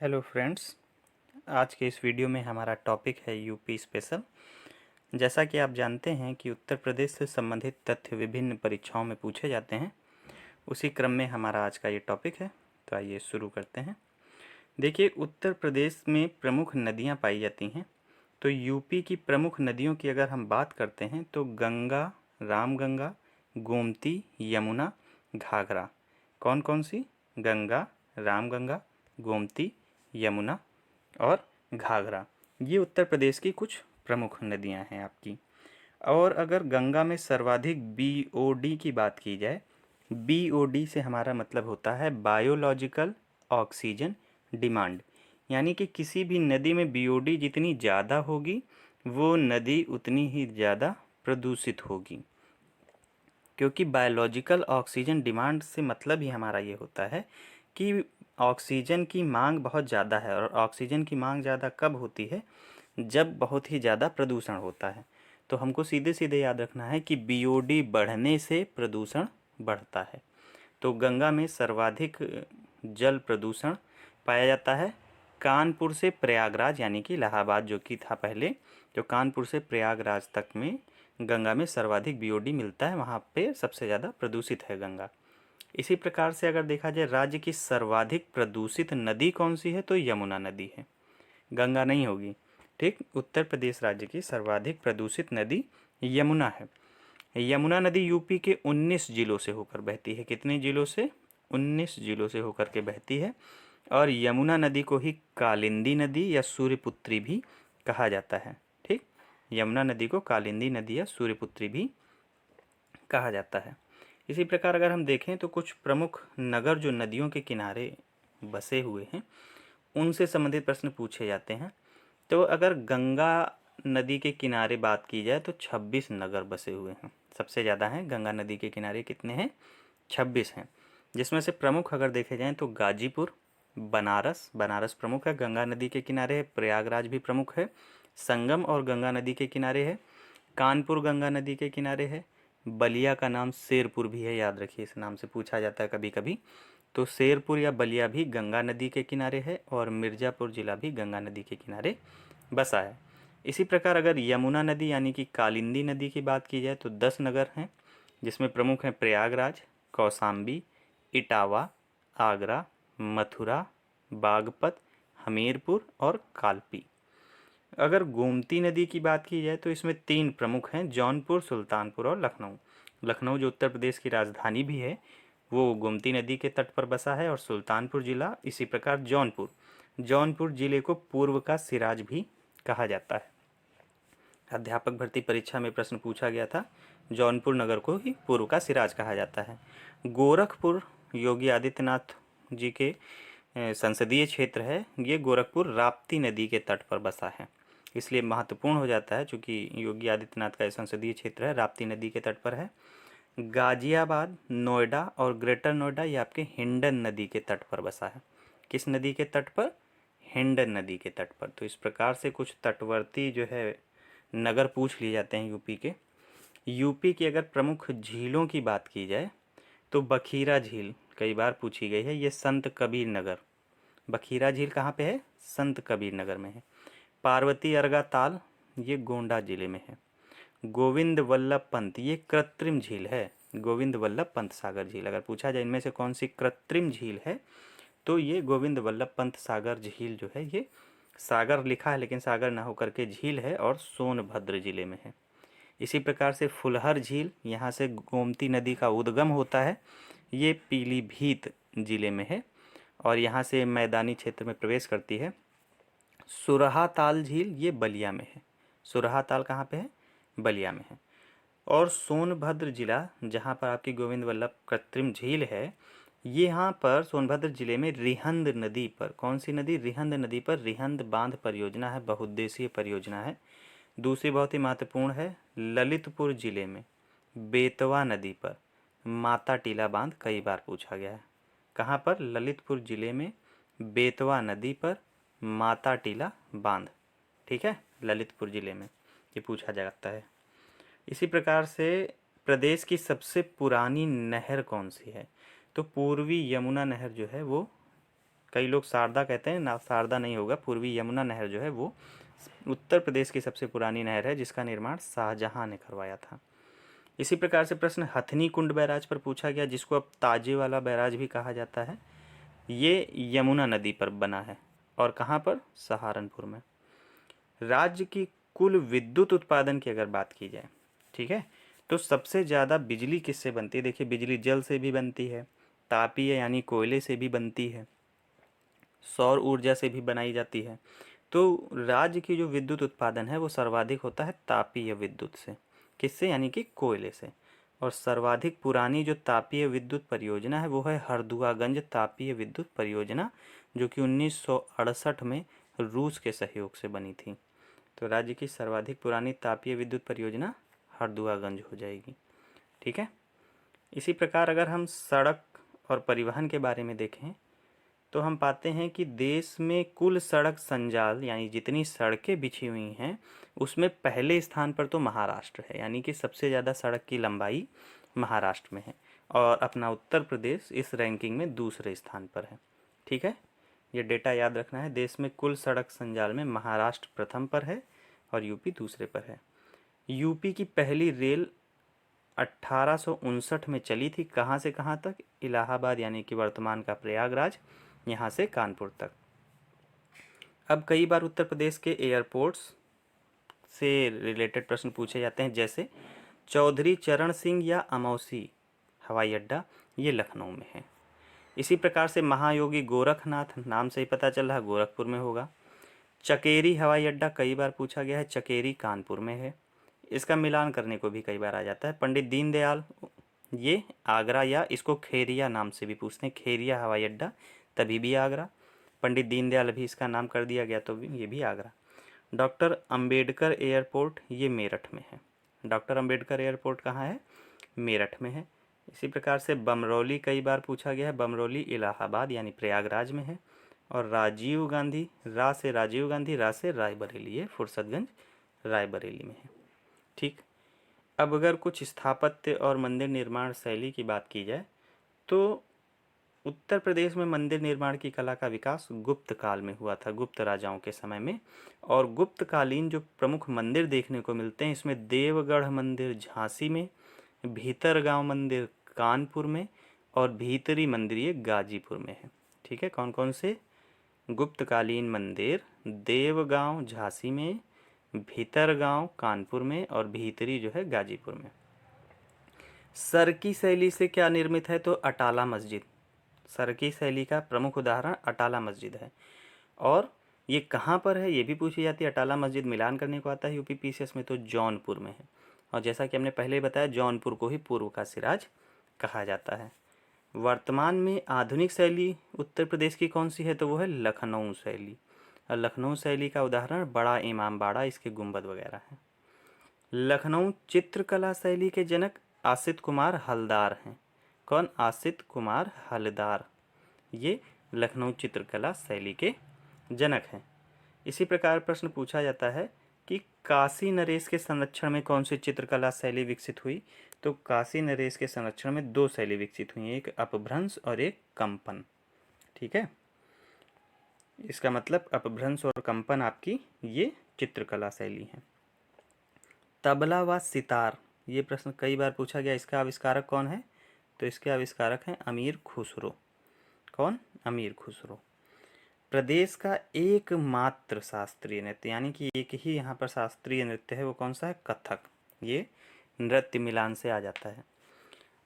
Hello friends. आज के इस वीडियो में हमारा टॉपिक है यूपी स्पेशल। जैसा कि आप जानते हैं कि उत्तर प्रदेश से संबंधित तथ्य विभिन्न परीक्षाओं में पूछे जाते हैं, उसी क्रम में हमारा आज का ये टॉपिक है। तो आइए शुरू करते हैं। देखिए, उत्तर प्रदेश में प्रमुख नदियाँ पाई जाती हैं। तो यूपी की प्रमुख नदियों की अगर हम बात करते हैं तो गंगा, रामगंगा, गोमती, यमुना, घाघरा। कौन कौन सी? गंगा, रामगंगा, गोमती, यमुना और घाघरा। ये उत्तर प्रदेश की कुछ प्रमुख नदियां हैं आपकी। और अगर गंगा में सर्वाधिक बीओडी की बात की जाए, बीओडी से हमारा मतलब होता है बायोलॉजिकल ऑक्सीजन डिमांड। यानी कि किसी भी नदी में बीओडी जितनी ज़्यादा होगी वो नदी उतनी ही ज़्यादा प्रदूषित होगी। क्योंकि बायोलॉजिकल ऑक्सीजन डिमांड से मतलब ही हमारा ये होता है कि ऑक्सीजन की मांग बहुत ज़्यादा है। और ऑक्सीजन की मांग ज़्यादा कब होती है? जब बहुत ही ज़्यादा प्रदूषण होता है। तो हमको सीधे सीधे याद रखना है कि बीओडी बढ़ने से प्रदूषण बढ़ता है। तो गंगा में सर्वाधिक जल प्रदूषण पाया जाता है कानपुर से प्रयागराज, यानी कि इलाहाबाद जो कि था पहले, जो कानपुर से प्रयागराज तक में गंगा में सर्वाधिक बीओडी मिलता है, वहाँ पे सबसे ज़्यादा प्रदूषित है गंगा। इसी प्रकार से अगर देखा जाए राज्य की सर्वाधिक प्रदूषित नदी कौन सी है, तो यमुना नदी है, गंगा नहीं होगी। ठीक, उत्तर प्रदेश राज्य की सर्वाधिक प्रदूषित नदी यमुना है। यमुना नदी यूपी के 19 जिलों से होकर बहती है। कितने जिलों से? 19 जिलों से होकर के बहती है। और यमुना नदी को ही कालिंदी नदी या सूर्यपुत्री भी कहा जाता है। ठीक, यमुना नदी को कालिंदी नदी या सूर्यपुत्री भी कहा जाता है। इसी प्रकार अगर हम देखें तो कुछ प्रमुख नगर जो नदियों के किनारे बसे हुए हैं उनसे संबंधित प्रश्न पूछे जाते हैं। तो अगर गंगा नदी के किनारे बात की जाए तो 26 नगर बसे हुए हैं, सबसे ज़्यादा हैं। गंगा नदी के किनारे कितने हैं? 26 हैं। जिसमें से प्रमुख अगर देखे जाएं तो गाजीपुर, बनारस, बनारस प्रमुख है, गंगा नदी के किनारे है। प्रयागराज भी प्रमुख है, संगम और गंगा नदी के किनारे है। कानपुर गंगा नदी के किनारे है। बलिया का नाम शेरपुर भी है, याद रखिए, इस नाम से पूछा जाता है कभी कभी। तो शेरपुर या बलिया भी गंगा नदी के किनारे है और मिर्ज़ापुर ज़िला भी गंगा नदी के किनारे बसा है। इसी प्रकार अगर यमुना नदी यानी कि कालिंदी नदी की बात की जाए तो 10 नगर हैं, जिसमें प्रमुख हैं प्रयागराज, कौशाम्बी, इटावा, आगरा, मथुरा, बागपत, हमीरपुर और कालपी। अगर गोमती नदी की बात की जाए तो इसमें 3 प्रमुख हैं, जौनपुर, सुल्तानपुर और लखनऊ। लखनऊ जो उत्तर प्रदेश की राजधानी भी है वो गोमती नदी के तट पर बसा है। और सुल्तानपुर जिला, इसी प्रकार जौनपुर, जौनपुर जिले को पूर्व का सिराज भी कहा जाता है। अध्यापक भर्ती परीक्षा में प्रश्न पूछा गया था, जौनपुर नगर को ही पूर्व का सिराज कहा जाता है। गोरखपुर योगी आदित्यनाथ जी के संसदीय क्षेत्र है। ये गोरखपुर राप्ती नदी के तट पर बसा है, इसलिए महत्वपूर्ण हो जाता है चूँकि योगी आदित्यनाथ का संसदीय क्षेत्र है, राप्ती नदी के तट पर है। गाजियाबाद, नोएडा और ग्रेटर नोएडा ये आपके हिंडन नदी के तट पर बसा है। किस नदी के तट पर? हिंडन नदी के तट पर। तो इस प्रकार से कुछ तटवर्ती जो है नगर पूछ लिए जाते हैं यूपी के। यूपी की अगर प्रमुख झीलों की बात की जाए तो बखीरा झील कई बार पूछी गई है, ये संत कबीर नगर। बखीरा झील कहाँ पे है? संत कबीर नगर में है। पार्वती अर्गा ताल ये गोंडा जिले में है। गोविंद वल्लभ पंत ये कृत्रिम झील है, गोविंद वल्लभ पंत सागर झील। अगर पूछा जाए इनमें से कौन सी कृत्रिम झील है तो ये गोविंद वल्लभ पंत सागर झील जो है, ये सागर लिखा है लेकिन सागर ना होकर के झील है और सोनभद्र जिले में है। इसी प्रकार से फुलहर झील, यहाँ से गोमती नदी का उद्गम होता है, ये पीलीभीत जिले में है और यहाँ से मैदानी क्षेत्र में प्रवेश करती है। सुरहा ताल झील ये बलिया में है। सुरहा ताल कहाँ पे है? बलिया में है। और सोनभद्र जिला जहाँ पर आपकी गोविंद वल्लभ कृत्रिम झील है, ये यहाँ पर सोनभद्र जिले में रिहंद नदी पर, कौन सी नदी? रिहंद नदी पर रिहंद बांध परियोजना है, बहुउद्देशीय परियोजना है। दूसरी बहुत ही महत्वपूर्ण है, ललितपुर जिले में बेतवा नदी पर माता टीला बांध कई बार पूछा गया है। कहाँ पर? ललितपुर जिले में बेतवा नदी पर माता टीला बांध। ठीक है, ललितपुर जिले में ये पूछा जाता है। इसी प्रकार से प्रदेश की सबसे पुरानी नहर कौन सी है? तो पूर्वी यमुना नहर जो है वो कई लोग शारदा कहते हैं ना, शारदा नहीं होगा। पूर्वी यमुना नहर जो है वो उत्तर प्रदेश की सबसे पुरानी नहर है जिसका निर्माण शाहजहां ने करवाया था। इसी प्रकार से प्रश्न हथनी कुंड बैराज पर पूछा गया, जिसको अब ताजे वाला बैराज भी कहा जाता है। ये यमुना नदी पर बना है और कहाँ पर, सहारनपुर में। राज्य की कुल विद्युत उत्पादन की अगर बात की जाए, ठीक है, तो सबसे ज़्यादा बिजली किससे बनती है? देखिए, बिजली जल से भी बनती है, तापीय यानी कोयले से भी बनती है, सौर ऊर्जा से भी बनाई जाती है। तो राज्य की जो विद्युत उत्पादन है वो सर्वाधिक होता है तापीय विद्युत से। किससे? यानी कि कोयले से। और सर्वाधिक पुरानी जो तापीय विद्युत परियोजना है वो है हरदुआगंज तापीय विद्युत परियोजना, जो कि 1968 में रूस के सहयोग से बनी थी। तो राज्य की सर्वाधिक पुरानी तापीय विद्युत परियोजना हरदुआगंज हो जाएगी। ठीक है। इसी प्रकार अगर हम सड़क और परिवहन के बारे में देखें तो हम पाते हैं कि देश में कुल सड़क संजाल यानी जितनी सड़कें बिछी हुई हैं उसमें पहले स्थान पर तो महाराष्ट्र है, यानी कि सबसे ज़्यादा सड़क की लंबाई महाराष्ट्र में है, और अपना उत्तर प्रदेश इस रैंकिंग में दूसरे स्थान पर है। ठीक है, ये डेटा याद रखना है। देश में कुल सड़क संजाल में महाराष्ट्र प्रथम पर है और यूपी दूसरे पर है। यूपी की पहली रेल 1859 में चली थी। कहाँ से कहाँ तक? इलाहाबाद यानी कि वर्तमान का प्रयागराज, यहाँ से कानपुर तक। अब कई बार उत्तर प्रदेश के एयरपोर्ट्स से रिलेटेड प्रश्न पूछे जाते हैं, जैसे चौधरी चरण सिंह या अमौसी हवाई अड्डा, ये लखनऊ में है। इसी प्रकार से महायोगी गोरखनाथ, नाम से ही पता चल रहा है गोरखपुर में होगा। चकेरी हवाई अड्डा कई बार पूछा गया है, चकेरी कानपुर में है। इसका मिलान करने को भी कई बार आ जाता है। पंडित दीनदयाल, ये आगरा, या इसको खेरिया नाम से भी पूछते हैं, खेरिया हवाई अड्डा, तभी भी आगरा। पंडित दीनदयाल अभी इसका नाम कर दिया गया तो ये भी आगरा। डॉक्टर अंबेडकर एयरपोर्ट, ये मेरठ में है। डॉक्टर अंबेडकर एयरपोर्ट कहाँ है? मेरठ में है। इसी प्रकार से बमरौली कई बार पूछा गया है, बमरौली इलाहाबाद यानी प्रयागराज में है। और राजीव गांधी, रा से राजीव गांधी, रा से रायबरेली, ये फुर्सतगंज रायबरेली में है। ठीक। अब अगर कुछ स्थापत्य और मंदिर निर्माण शैली की बात की जाए तो उत्तर प्रदेश में मंदिर निर्माण की कला का विकास गुप्त काल में हुआ था, गुप्त राजाओं के समय में। और गुप्त कालीन जो प्रमुख मंदिर देखने को मिलते हैं इसमें देवगढ़ मंदिर झांसी में, भीतरगांव मंदिर कानपुर में, और भीतरी मंदिर ये गाजीपुर में है। ठीक है, कौन कौन से? गुप्तकालीन मंदिर देवगांव झांसी में, भीतरगांव कानपुर में, और भीतरी जो है गाजीपुर में। सरकी शैली से क्या निर्मित है? तो अटाला मस्जिद। सरकी शैली का प्रमुख उदाहरण अटाला मस्जिद है। और ये कहाँ पर है ये भी पूछी जाती है। अटाला मस्जिद मिलान करने को आता है यूपी पीसीएस में, तो जौनपुर में है। और जैसा कि हमने पहले बताया जौनपुर को ही पूर्व का सिराज कहा जाता है। वर्तमान में आधुनिक शैली उत्तर प्रदेश की कौन सी है? तो वो है लखनऊ शैली। और लखनऊ शैली का उदाहरण बड़ा इमामबाड़ा, इसके गुंबद वगैरह हैं। लखनऊ चित्रकला शैली के जनक आसित कुमार हलदार हैं। कौन? आसित कुमार हलदार, ये लखनऊ चित्रकला शैली के जनक हैं। इसी प्रकार प्रश्न पूछा जाता है कि काशी नरेश के संरक्षण में कौन सी चित्रकला शैली विकसित हुई? तो काशी नरेश के संरक्षण में दो शैली विकसित हुई, एक अपभ्रंश और एक कंपन। ठीक है, इसका मतलब अपभ्रंश और कंपन आपकी ये चित्रकला शैली है। तबला व सितार, ये प्रश्न कई बार पूछा गया। इसका आविष्कारक कौन है? तो इसके आविष्कारक हैं अमीर खुसरो। कौन? अमीर खुसरो। प्रदेश का एकमात्र शास्त्रीय नृत्य, यानी कि एक ही यहाँ पर शास्त्रीय नृत्य है, वो कौन सा है? कथक। ये नृत्य मिलान से आ जाता है।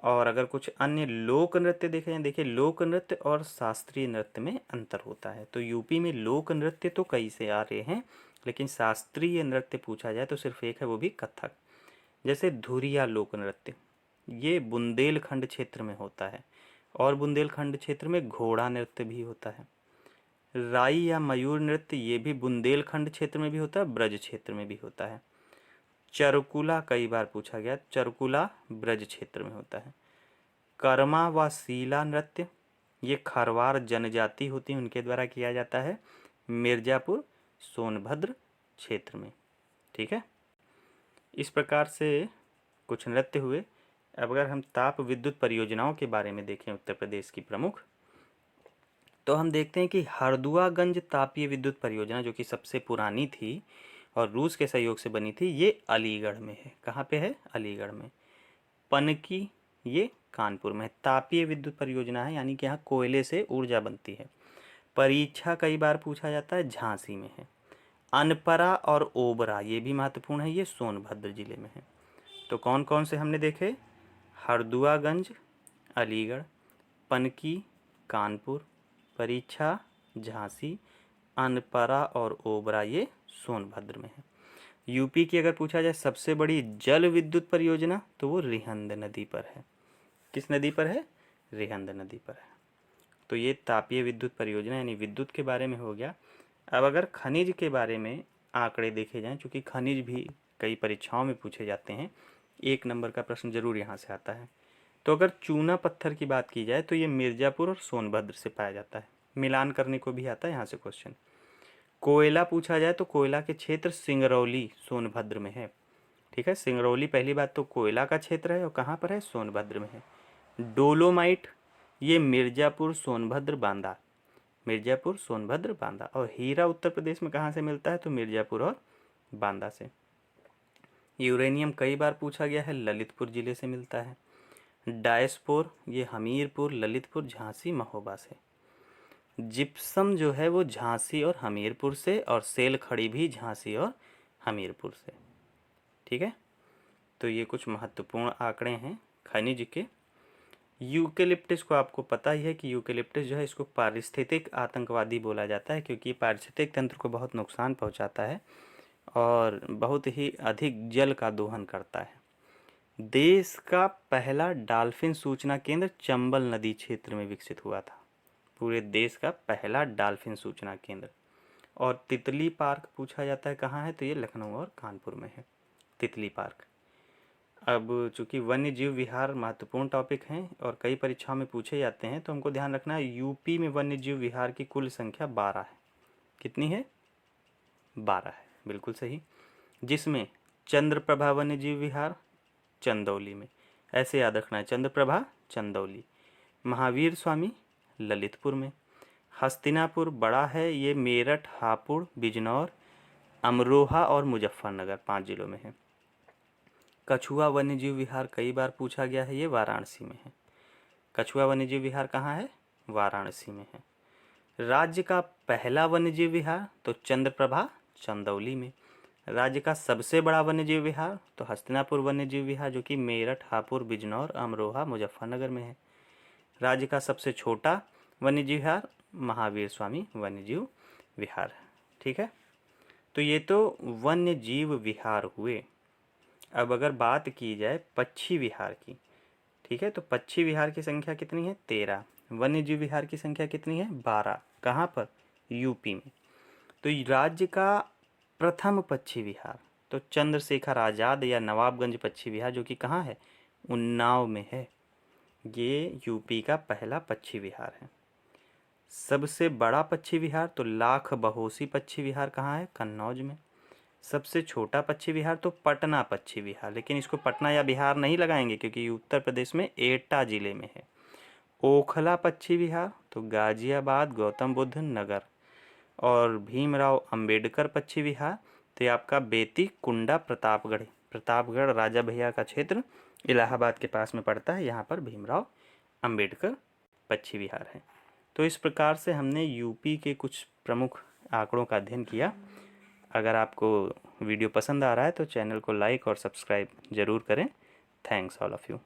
और अगर कुछ अन्य लोक नृत्य देखे जाए, देखिए लोक नृत्य और शास्त्रीय नृत्य में अंतर होता है। तो यूपी में लोक नृत्य तो कई से आ रहे हैं, लेकिन शास्त्रीय नृत्य पूछा जाए तो सिर्फ एक है, वो भी कथक। जैसे धुरिया लोक नृत्य, ये बुंदेलखंड क्षेत्र में होता है, और बुंदेलखंड क्षेत्र में घोड़ा नृत्य भी होता है। राई या मयूर नृत्य, ये भी बुंदेलखंड क्षेत्र में भी होता है, ब्रज क्षेत्र में भी होता है। चरकुला कई बार पूछा गया, चरकुला ब्रज क्षेत्र में होता है। कर्मा व सीला नृत्य, ये खरवार जनजाति होती है उनके द्वारा किया जाता है, मिर्जापुर सोनभद्र क्षेत्र में। ठीक है, इस प्रकार से कुछ नृत्य हुए। अब अगर हम ताप विद्युत परियोजनाओं के बारे में देखें उत्तर प्रदेश की प्रमुख, तो हम देखते हैं कि हरदुआगंज तापीय विद्युत परियोजना जो कि सबसे पुरानी थी और रूस के सहयोग से बनी थी, ये अलीगढ़ में है। कहाँ पे है? अलीगढ़ में। पनकी ये कानपुर में। तापीय विद्युत परियोजना है, यानी कि यहाँ कोयले से ऊर्जा बनती है। परीक्षा कई बार पूछा जाता है, झांसी में है। अनपरा और ओबरा ये भी महत्वपूर्ण है, ये सोनभद्र जिले में है। तो कौन कौन से हमने देखे? हरदुआगंज अलीगढ़, पनकी कानपुर, परीक्षा झांसी, अनपरा और ओबरा ये सोनभद्र में है। यूपी की अगर पूछा जाए सबसे बड़ी जल विद्युत परियोजना, तो वो रिहंद नदी पर है। किस नदी पर है? रिहंद नदी पर है। तो ये तापीय विद्युत परियोजना यानी विद्युत के बारे में हो गया। अब अगर खनिज के बारे में आंकड़े देखे जाएं, चूँकि खनिज भी कई परीक्षाओं में पूछे जाते हैं, 1 नंबर का प्रश्न जरूर यहाँ से आता है। तो अगर चूना पत्थर की बात की जाए तो ये मिर्ज़ापुर और सोनभद्र से पाया जाता है। मिलान करने को भी आता है यहाँ से क्वेश्चन। कोयला पूछा जाए तो कोयला के क्षेत्र सिंगरौली सोनभद्र में है। ठीक है, सिंगरौली पहली बात तो कोयला का क्षेत्र है और कहाँ पर है? सोनभद्र में है। डोलोमाइट ये मिर्ज़ापुर सोनभद्र बांदा, मिर्ज़ापुर सोनभद्र बांदा। और हीरा उत्तर प्रदेश में कहाँ से मिलता है? तो मिर्ज़ापुर और बांदा से। यूरेनियम कई बार पूछा गया है, ललितपुर जिले से मिलता है। डायस्पोर ये हमीरपुर, ललितपुर, झांसी, महोबा से। जिप्सम जो है वो झांसी और हमीरपुर से, और सेल खड़ी भी झांसी और हमीरपुर से। ठीक है, तो ये कुछ महत्वपूर्ण आंकड़े हैं खनिज के। यूकेलिप्टस को आपको पता ही है कि यूकेलिप्टस जो है इसको पारिस्थितिक आतंकवादी बोला जाता है, क्योंकि पारिस्थितिक तंत्र को बहुत नुकसान पहुंचाता है और बहुत ही अधिक जल का दोहन करता है। देश का पहला डॉल्फिन सूचना केंद्र चंबल नदी क्षेत्र में विकसित हुआ था। पूरे देश का पहला डॉल्फिन सूचना केंद्र। और तितली पार्क पूछा जाता है कहाँ है? तो ये लखनऊ और कानपुर में है तितली पार्क। अब चूंकि वन्य जीव विहार महत्वपूर्ण टॉपिक हैं और कई परीक्षाओं में पूछे जाते हैं, तो हमको ध्यान रखना है यूपी में वन्य जीव विहार की कुल संख्या 12 है। कितनी है? 12 है, बिल्कुल सही। जिसमें चंद्रप्रभा वन्य जीव विहार चंदौली में, ऐसे याद रखना है, चंद्रप्रभा चंदौली। महावीर स्वामी ललितपुर में। हस्तिनापुर बड़ा है, ये मेरठ, हापुड़, बिजनौर, अमरोहा और मुजफ्फरनगर 5 जिलों में है। कछुआ वन्यजीव विहार कई बार पूछा गया है, ये वाराणसी में है। कछुआ वन्यजीव विहार कहाँ है? वाराणसी में है। राज्य का पहला वन्यजीव विहार तो चंद्रप्रभा चंदौली में। राज्य का सबसे बड़ा वन्यजीव विहार तो हस्तिनापुर वन्यजीव विहार, जो कि मेरठ, हापुड़, बिजनौर, अमरोहा, मुजफ्फरनगर में है। राज्य का सबसे छोटा वन्यजीव विहार महावीर स्वामी वन्यजीव विहार है। ठीक है, तो ये तो वन्य जीव विहार हुए। अब अगर बात की जाए पक्षी विहार की, ठीक है, तो पक्षी विहार की संख्या कितनी है? 13। वन्य जीव विहार की संख्या कितनी है? 12। कहाँ पर? यूपी में। तो राज्य का प्रथम पक्षी विहार तो चंद्रशेखर आज़ाद या नवाबगंज पक्षी विहार, जो कि कहाँ है? उन्नाव में है। ये यूपी का पहला पक्षी विहार है। सबसे बड़ा पक्षी विहार तो लाख बहोसी पक्षी विहार कहाँ है? कन्नौज में। सबसे छोटा पक्षी विहार तो पटना पक्षी विहार, लेकिन इसको पटना या बिहार नहीं लगाएंगे क्योंकि उत्तर प्रदेश में एटा जिले में है। ओखला पक्षी विहार तो गाजियाबाद, गौतम बुद्ध नगर। और भीमराव अंबेडकर पक्षी विहार तो ये आपका बेती, कुंडा, प्रतापगढ़। प्रतापगढ़ राजा भैया का क्षेत्र इलाहाबाद के पास में पड़ता है, यहाँ पर भीमराव अंबेडकर पक्षी विहार है। तो इस प्रकार से हमने यूपी के कुछ प्रमुख आंकड़ों का अध्ययन किया। अगर आपको वीडियो पसंद आ रहा है तो चैनल को लाइक और सब्सक्राइब ज़रूर करें। Thanks all of you.